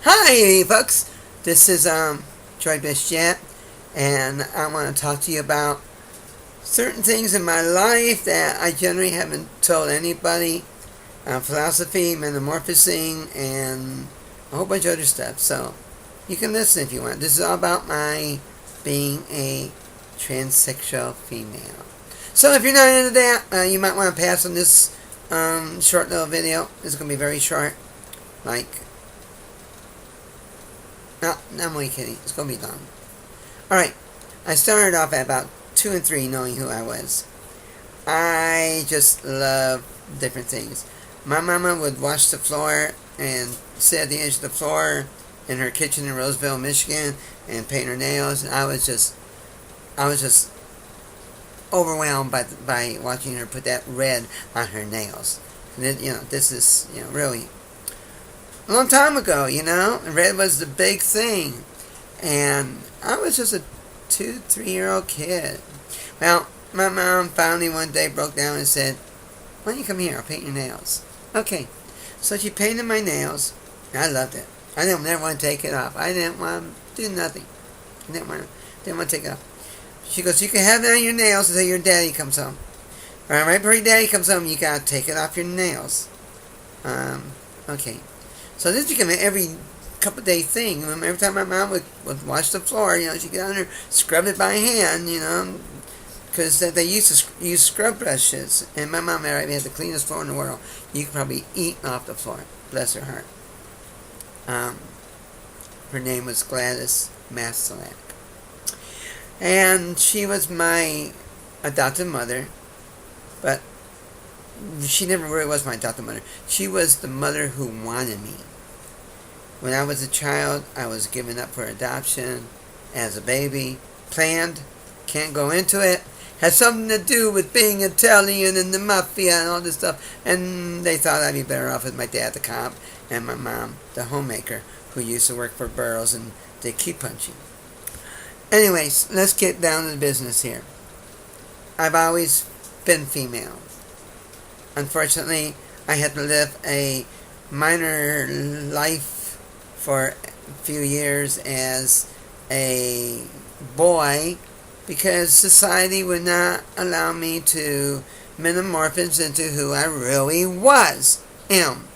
Hi, folks. This is Troy Bichette, and I want to talk to you about certain things in my life that I generally haven't told anybody. Philosophy, metamorphosing, and a whole bunch of other stuff. So you can listen if you want. This is all about my being a transsexual female. So if you're not into that, you might want to pass on this short little video. It's going to be very short, like. No, I'm only kidding. It's going to be long. Alright, I started off at about 2 and 3 knowing who I was. I just love different things. My mama would wash the floor and sit at the edge of the floor in her kitchen in Roseville, Michigan, and paint her nails. And I was just overwhelmed by watching her put that red on her nails. And this is, really a long time ago, red was the big thing. And I was just a 2-3-year-old kid. Well, my mom finally one day broke down and said, "Why don't you come here, I'll paint your nails." Okay, so she painted my nails. I loved it. I didn't never want to take it off. I didn't want to do nothing. I didn't want to take it off. She goes, "You can have it on your nails until your daddy comes home. Right before your daddy comes home, you gotta take it off your nails." Okay. So this became an every couple day thing. Every time my mom would wash the floor, she'd get on there, scrub it by hand, because they used to use scrub brushes. And my mom had the cleanest floor in the world. You could probably eat off the floor. Bless her heart. Her name was Gladys Masalak. And she was my adopted mother, but she never really was my adopted mother. She was the mother who wanted me. When I was a child, I was given up for adoption as a baby. Planned, can't go into it. Had something to do with being Italian and the mafia and all this stuff. And they thought I'd be better off with my dad, the cop, and my mom, the homemaker, who used to work for Burroughs and did key punching. Anyways, let's get down to the business here. I've always been female. Unfortunately, I had to live a minor life for a few years as a boy because society would not allow me to metamorphose into who I really am.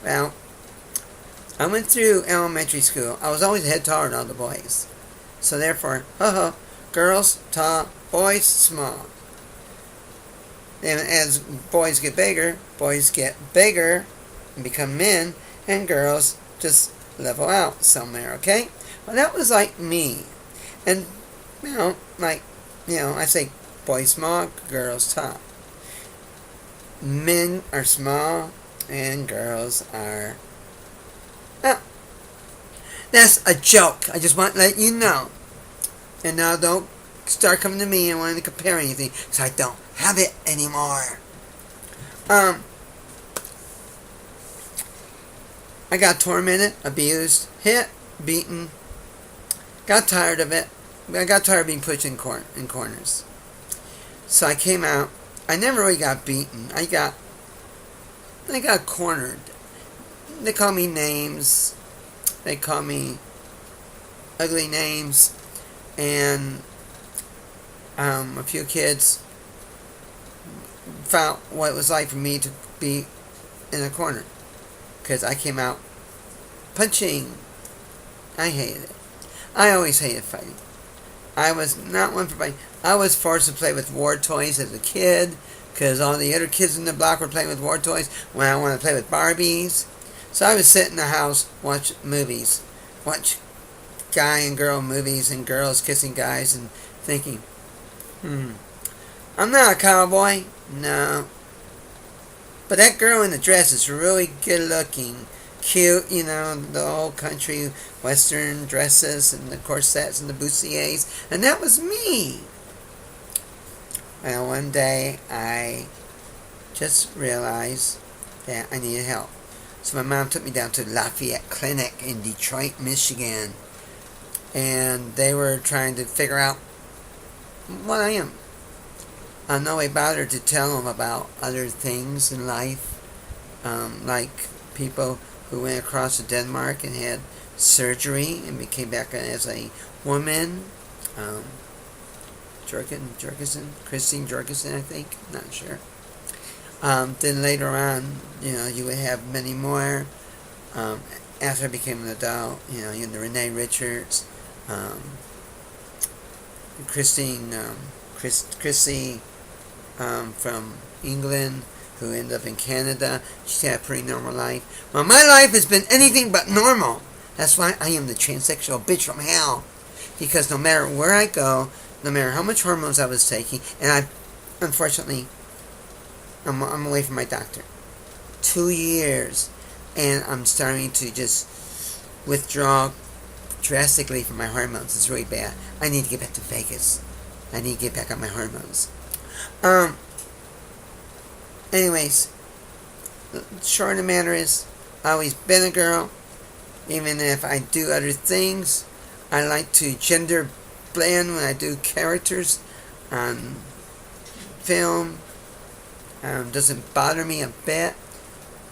Well, I went through elementary school. I was always a head taller than all the boys. So therefore, girls tall, boys small. And as boys get bigger and become men, and girls just level out somewhere, okay? Well, that was like me. And, I say boys small, girls tall. Men are small, and girls are... Oh, that's a joke. I just want to let you know. And now don't start coming to me and wanting to compare anything, because I don't have it anymore. I got tormented, abused, hit, beaten. Got tired of it. I got tired of being pushed in corners. So I came out. I never really got beaten. I got cornered. They call me names. They call me ugly names. And a few kids felt what it was like for me to be in a corner. Because I came out punching. I hated it. I always hated fighting. I was not one for fighting. I was forced to play with war toys as a kid because all the other kids in the block were playing with war toys when I wanted to play with Barbies. So I would sit in the house, watch movies, watch guy and girl movies and girls kissing guys and thinking, I'm not a cowboy. No. But that girl in the dress is really good looking. Cute, the old country western dresses and the corsets and the bustiers. And that was me. Well, one day I just realized that I needed help. So my mom took me down to Lafayette Clinic in Detroit, Michigan. And they were trying to figure out what I am. No way bothered to tell them about other things in life, like people who went across to Denmark and had surgery and became back as a woman. Christine Jorgensen, I think. Not sure. Then later on, you would have many more. After I became an adult, you had Renee Richards, Chrissy from England, who ended up in Canada. She had a pretty normal life. Well, my life has been anything but normal. That's why I am the transsexual bitch from hell. Because no matter where I go, no matter how much hormones I was taking, and unfortunately, I'm away from my doctor. 2 years, and I'm starting to just withdraw drastically from my hormones. It's really bad. I need to get back to Vegas. I need to get back on my hormones. Anyways, the short of the matter is, I've always been a girl. Even if I do other things, I like to gender blend when I do characters on film. Doesn't bother me a bit,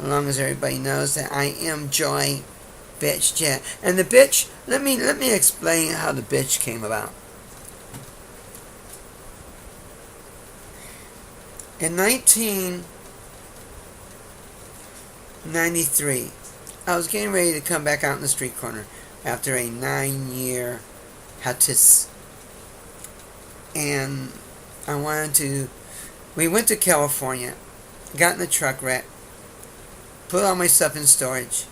as long as everybody knows that I am Joy Bitch Jet. And the bitch, let me explain how the bitch came about. In 1993, I was getting ready to come back out in the street corner after a 9-year hiatus. And we went to California, got in the truck wreck, put all my stuff in storage,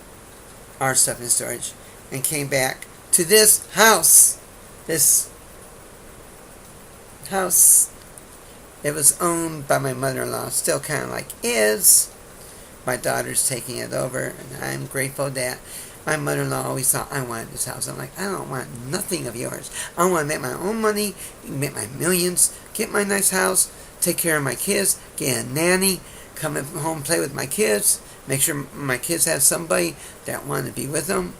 our stuff in storage, and came back to this house. This house, it was owned by my mother-in-law, still kind of like is. My daughter's taking it over, and I'm grateful that my mother-in-law always thought I wanted this house. I'm like, I don't want nothing of yours. I want to make my own money, make my millions, get my nice house, take care of my kids, get a nanny, come home, play with my kids, make sure my kids have somebody that wanted to be with them.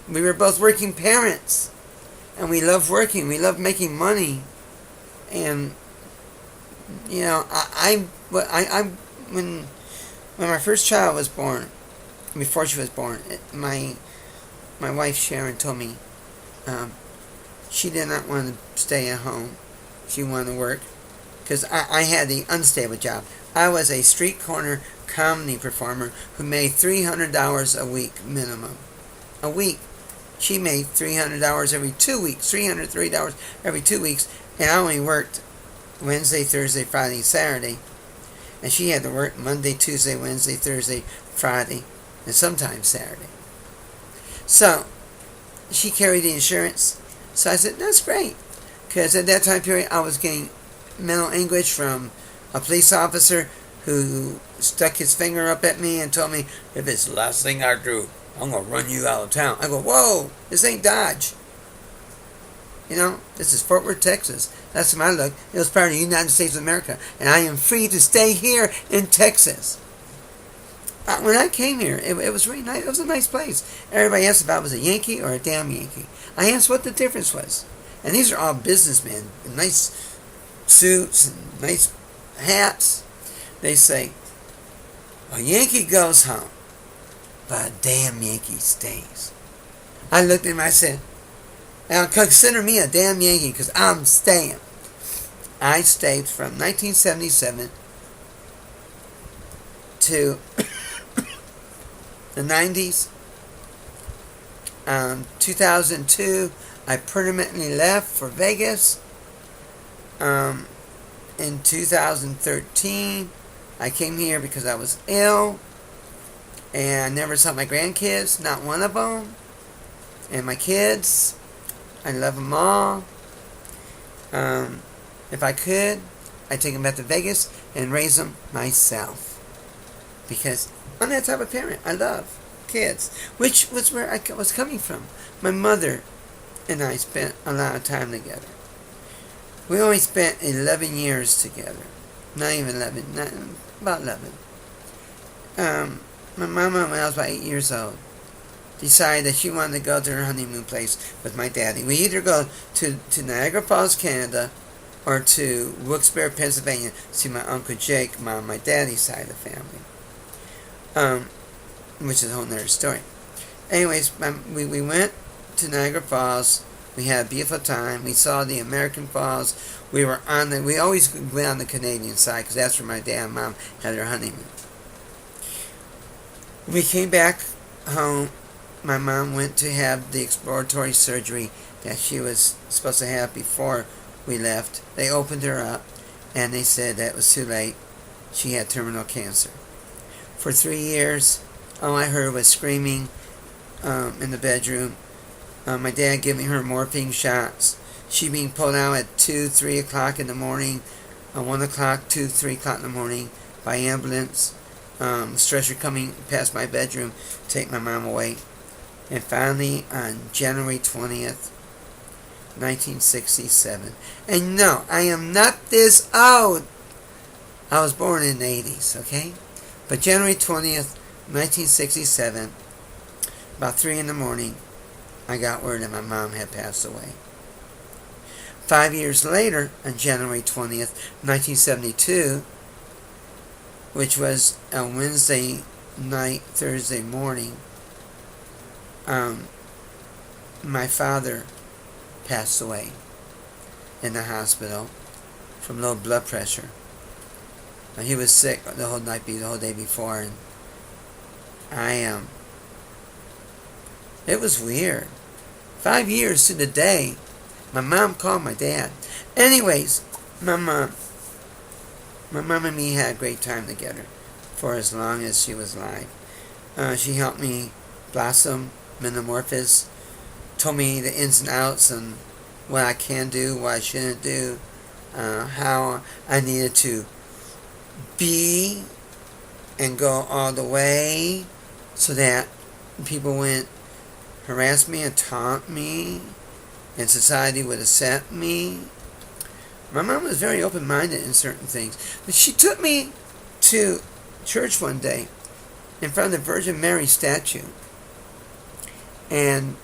We were both working parents, and we love working. We love making money, and when my first child was born, before she was born, my wife Sharon told me she did not want to stay at home. She wanted to work because I had the unstable job. I was a street corner comedy performer who made $300 a week minimum. A week. She made $300 every 2 weeks, $330 every 2 weeks, and I only worked Wednesday, Thursday, Friday, Saturday. And she had to work Monday, Tuesday, Wednesday, Thursday, Friday, and sometimes Saturday. So, she carried the insurance. So I said, that's great. Because at that time period, I was getting mental anguish from a police officer who stuck his finger up at me and told me, if it's the last thing I do, I'm going to run you out of town. I go, whoa, this ain't Dodge. This is Fort Worth, Texas. That's my look. It was part of the United States of America. And I am free to stay here in Texas. When I came here, it was really nice. It was a nice place. Everybody asked if I was a Yankee or a damn Yankee. I asked what the difference was. And these are all businessmen in nice suits and nice hats. They say, a Yankee goes home, but a damn Yankee stays. I looked at him and I said, now consider me a damn Yankee because I'm staying. I stayed from 1977 to the 90s. 2002, I permanently left for Vegas. In 2013, I came here because I was ill. And I never saw my grandkids, not one of them. And my kids, I love them all. If I could, I'd take them back to Vegas and raise them myself. Because I'm that type of parent. I love kids. Which was where I was coming from. My mother and I spent a lot of time together. We only spent 11 years together. Not even 11. About 11. My mama, when I was about 8 years old, decided that she wanted to go to her honeymoon place with my daddy. We either go to Niagara Falls, Canada, or to Wilkes-Barre, Pennsylvania, to see my Uncle Jake, my daddy's side of the family. which is a whole nother story. Anyways, we went to Niagara Falls. We had a beautiful time. We saw the American Falls. We always went on the Canadian side because that's where my dad and mom had their honeymoon. We came back home. My mom went to have the exploratory surgery that she was supposed to have before we left. They opened her up and they said that it was too late. She had terminal cancer. For 3 years, all I heard was screaming in the bedroom. My dad giving her morphine shots. She being pulled out at 2, 3 o'clock in the morning, 1 o'clock, 2, 3 o'clock in the morning by ambulance. Stretcher coming past my bedroom to take my mom away. And finally, on January 20th, 1967. And no, I am not this old. I was born in the 80s, okay? But January 20th, 1967, about 3 in the morning, I got word that my mom had passed away. 5 years later, on January 20th, 1972, which was a Wednesday night, Thursday morning, my father passed away in the hospital from low blood pressure. He was sick the whole day before, and it was weird. 5 years to the day, my mom called my dad. Anyways, my mom and me had a great time together for as long as she was alive. She helped me blossom, metamorphose, told me the ins and outs and what I can do, what I shouldn't do, how I needed to be and go all the way so that people wouldn't harass me and taunt me and society would accept me. My mom was very open-minded in certain things, but she took me to church one day in front of the Virgin Mary statue and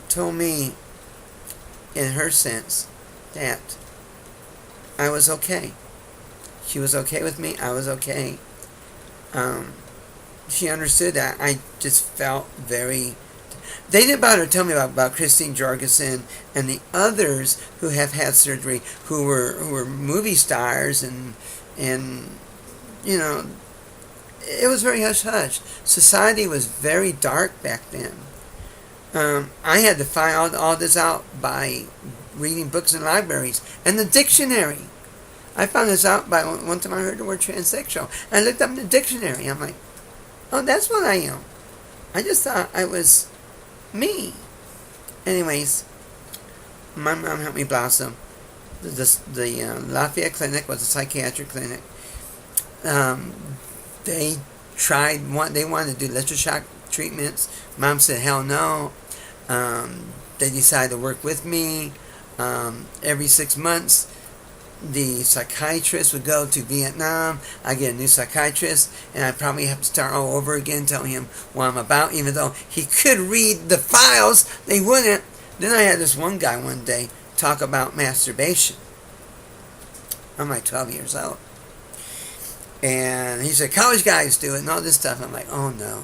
told me, in her sense, that I was okay. She was okay with me. I was okay. She understood that. I just felt very... They didn't bother to tell me about Christine Jorgensen and the others who have had surgery, who were movie stars, and you know, it was very hush-hush. Society was very dark back then. I had to find all this out by reading books in libraries and the dictionary. I found this out by one time I heard the word transsexual. I looked up in the dictionary. I'm like, oh, that's what I am. I just thought I was me. Anyways, my mom helped me blossom. The Lafayette Clinic was a psychiatric clinic. They wanted to do electroshock treatments. Mom said, hell no. They decided to work with me. Every 6 months, the psychiatrist would go to Vietnam. I get a new psychiatrist, and I probably have to start all over again, telling him what I'm about, even though he could read the files, they wouldn't. Then I had this one guy one day talk about masturbation. I'm like 12 years old. And he said, college guys do it and all this stuff. I'm like, oh no.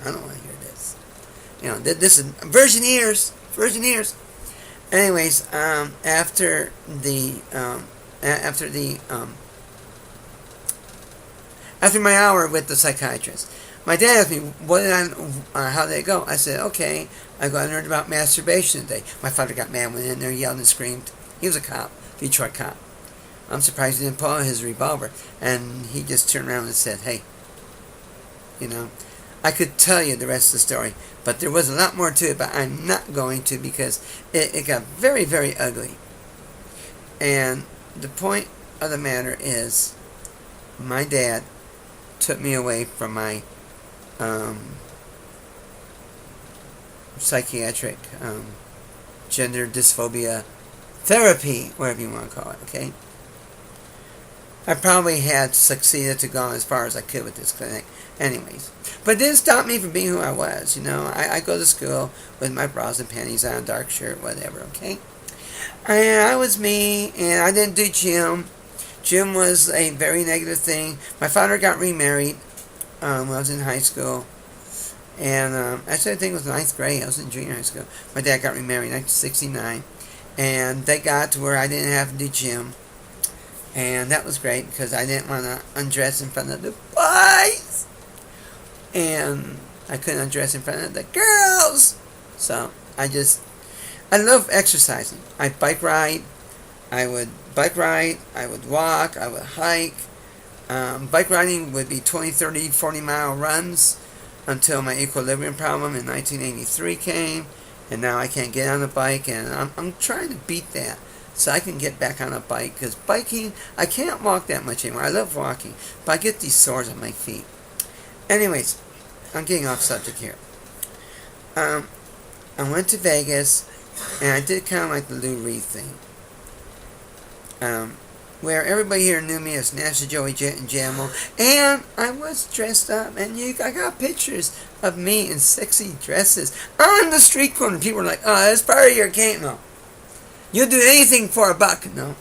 I don't want to hear this. You know, this is virgin ears. Anyways, after my hour with the psychiatrist, my dad asked me, how did it go? I said, okay. I learned about masturbation today. My father got mad, went in there, yelled and screamed. He was a cop, Detroit cop. I'm surprised he didn't pull out his revolver. And he just turned around and said, hey, you know, I could tell you the rest of the story, but there was a lot more to it, but I'm not going to because it got very, very ugly. And the point of the matter is, my dad took me away from my psychiatric gender dysphoria therapy, whatever you want to call it, okay? I probably had succeeded to go as far as I could with this clinic. Anyways. But it didn't stop me from being who I was, you know. I go to school with my bras and panties on, dark shirt, whatever, okay? And I was me, and I didn't do gym. Gym was a very negative thing. My father got remarried. when I was in high school. And actually, I think it was ninth grade. I was in junior high school. My dad got remarried in 1969. And they got to where I didn't have to do gym. And that was great because I didn't want to undress in front of the boys. And I couldn't undress in front of the girls. So I love exercising. I bike ride. I would walk, I would hike. Bike riding would be 20, 30, 40-mile runs until my equilibrium problem in 1983 came. And now I can't get on a bike, and I'm trying to beat that so I can get back on a bike. Because biking, I can't walk that much anymore. I love walking, but I get these sores on my feet. Anyways, I'm getting off subject here. I went to Vegas, and I did kind of like the Lou Reed thing. Where everybody here knew me as Nasty Joey Jet and Jammo, and I was dressed up, and I got pictures of me in sexy dresses on the street corner. People were like, "Oh, that's part of your game." No, you'll do anything for a buck. No,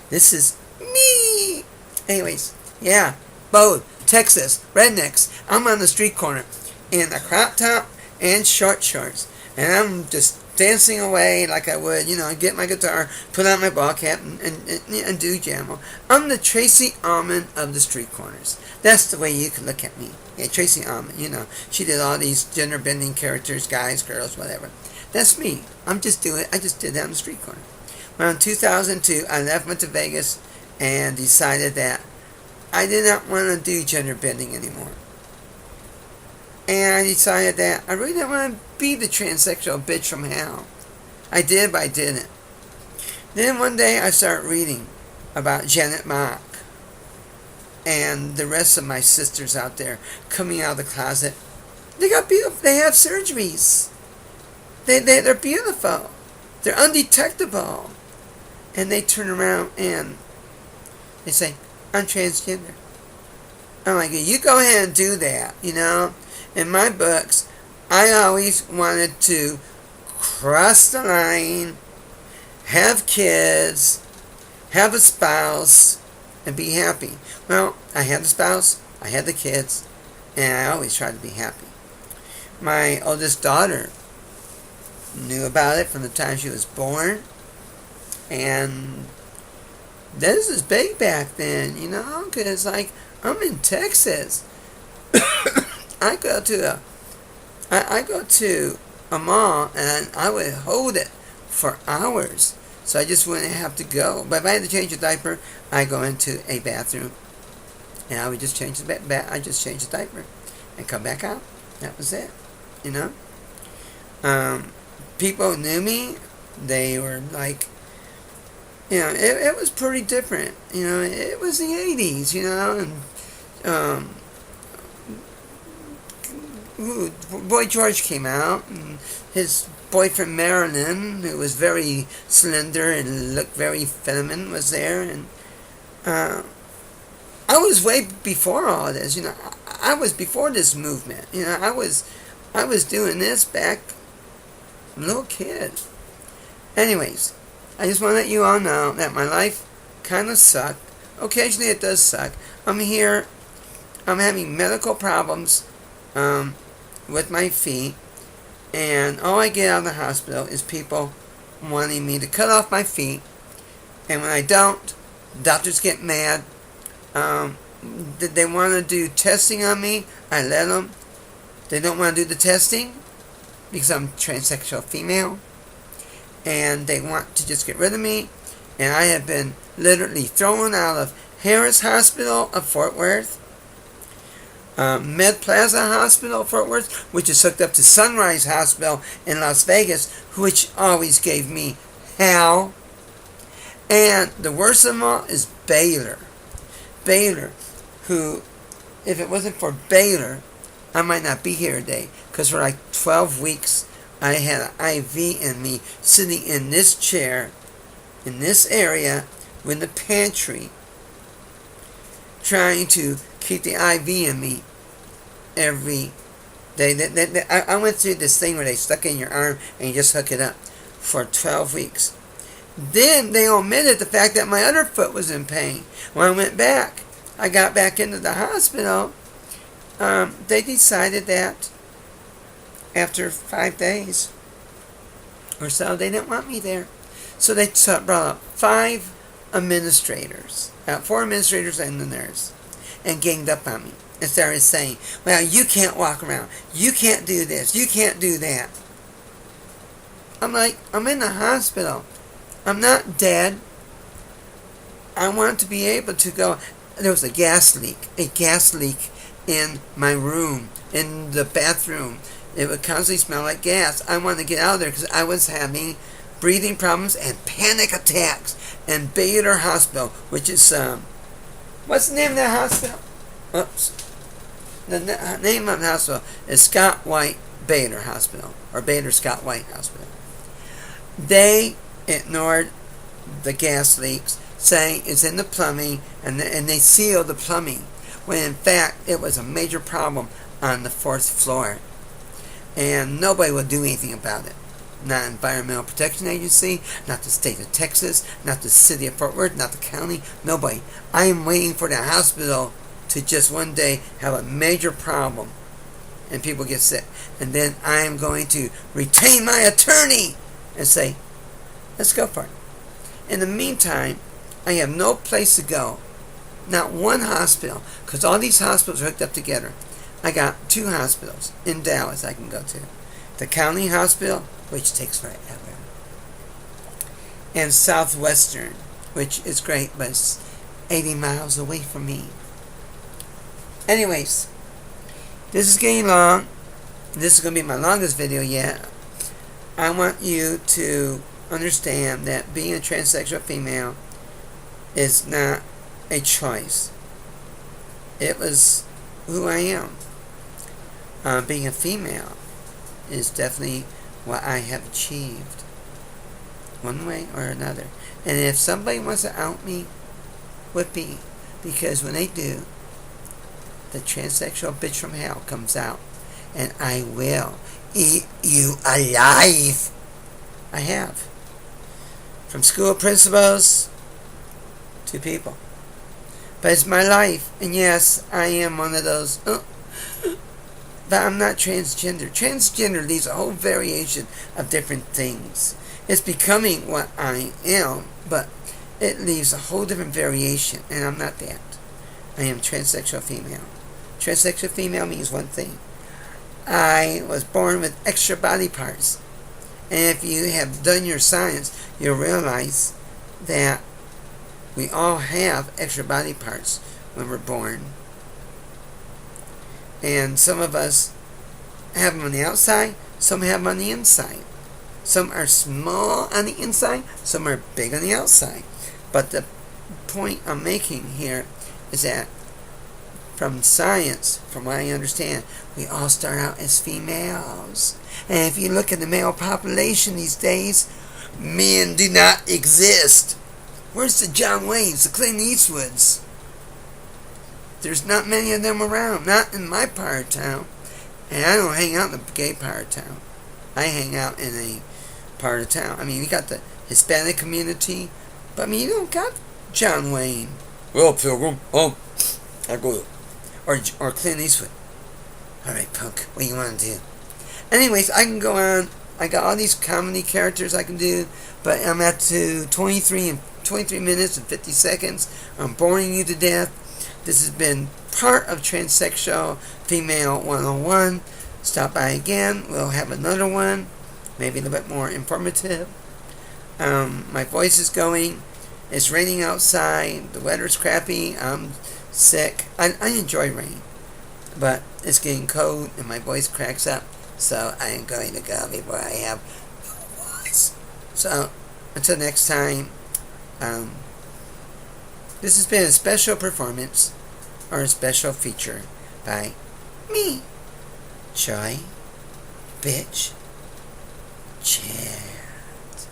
this is me. Anyways, yeah, Bode, Texas, rednecks. I'm on the street corner in a crop top and short shorts, and I'm just dancing away like I would, get my guitar, put on my ball cap, and do Jammo. I'm the Tracy Ullman of the street corners. That's the way you can look at me. Yeah, Tracy Ullman, she did all these gender-bending characters, guys, girls, whatever. That's me. I just did that on the street corner. Well, in 2002, I went to Vegas, and decided that I did not want to do gender-bending anymore. And I decided that I really didn't want to be the transsexual bitch from hell. I did, but I didn't. Then one day I started reading about Janet Mock and the rest of my sisters out there coming out of the closet. They got beautiful. They have surgeries. They're beautiful. They're undetectable. And they turn around and they say, "I'm transgender." I'm like, you go ahead and do that, In my books, I always wanted to cross the line, have kids, have a spouse, and be happy. Well, I had the spouse, I had the kids, and I always tried to be happy. My oldest daughter knew about it from the time she was born, and this is big back then, because, I'm in Texas. I go to a mall and I would hold it for hours, so I just wouldn't have to go. But if I had to change a diaper, I go into a bathroom and I would just change I just change the diaper and come back out. That was it, People knew me. They were like, it was pretty different. It was the 80s, and Boy George came out, and his boyfriend Marilyn, who was very slender and looked very feminine, was there, and I was way before all this. I was before this movement. I was doing this back little kid. Anyways, I just want to let you all know that my life kind of sucked. Occasionally it does suck. I'm here. I'm having medical problems with my feet, and all I get out of the hospital is people wanting me to cut off my feet, and when I don't, doctors get mad. They want to do testing on me, I let them. They don't want to do the testing because I'm transsexual female, and they want to just get rid of me, and I have been literally thrown out of Harris Hospital of Fort Worth, Med Plaza Hospital of Fort Worth, which is hooked up to Sunrise Hospital in Las Vegas, which always gave me hell. And the worst of them all is Baylor. Baylor, who, if it wasn't for Baylor, I might not be here today, because for like 12 weeks, I had an IV in me, sitting in this chair, in this area, in the pantry, trying to keep the IV in me every day. I went through this thing where they stuck it in your arm and you just hook it up for 12 weeks. Then they omitted the fact that my other foot was in pain. When I went back, I got back into the hospital, They decided that after 5 days or so, they didn't want me there. So they brought up 5 administrators, 4 administrators and the nurse, and ganged up on me and started saying, well, you can't walk around. You can't do this. You can't do that. I'm like, I'm in the hospital. I'm not dead. I want to be able to go. There was a gas leak in my room, in the bathroom. It would constantly smell like gas. I wanted to get out of there because I was having breathing problems and panic attacks. And Baylor Hospital, which is, what's the name of that hospital? Oops. The name of the hospital is Scott White Baylor Hospital, or Baylor Scott White Hospital. They ignored the gas leaks, saying it's in the plumbing, and they sealed the plumbing, when in fact it was a major problem on the 4th floor. And nobody would do anything about it. Not Environmental Protection Agency, not the state of Texas, not the city of Fort Worth, not the county, nobody. I am waiting for the hospital to just one day have a major problem and people get sick. And then I am going to retain my attorney and say, let's go for it. In the meantime, I have no place to go. Not one hospital, because all these hospitals are hooked up together. I got 2 hospitals in Dallas I can go to. The county hospital, which takes forever, and Southwestern, which is great, but it's 80 miles away from me. Anyways, this is getting long. This is going to be my longest video yet. I want you to understand that being a transsexual female is not a choice. It was who I am. Being a female is definitely what I have achieved, one way or another. And if somebody wants to out me, would be, because when they do, the transsexual bitch from hell comes out, and I will eat you alive. I have. From school principals to people. But it's my life, and yes, I am one of those. But I'm not transgender. Transgender leaves a whole variation of different things. It's becoming what I am, but it leaves a whole different variation, and I'm not that. I am transsexual female. Transsexual female means one thing. I was born with extra body parts. And if you have done your science, you'll realize that we all have extra body parts when we're born. And some of us have them on the outside, some have them on the inside. Some are small on the inside, some are big on the outside. But the point I'm making here is that from science, from what I understand, we all start out as females. And if you look at the male population these days, men do not exist. Where's the John Waynes, the Clint Eastwoods? There's not many of them around, not in my part of town. And I don't hang out in the gay part of town. I hang out in a part of town. I mean, you got the Hispanic community, but I mean, you don't got John Wayne. Well, Pilgrim, I go. Or Clint Eastwood. Alright, punk, what do you want to do? Anyways, I can go on. I got all these comedy characters I can do, but I'm at to 23 minutes and 50 seconds. I'm boring you to death. This has been part of Transsexual Female 101. Stop by again. We'll have another one. Maybe a little bit more informative. My voice is going. It's raining outside. The weather's crappy. I'm sick. I enjoy rain. But it's getting cold and my voice cracks up. So I am going to go before I have no voice. So until next time, this has been a special performance or a special feature by me, Joy, Bitch, Chat.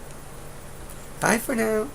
Bye for now.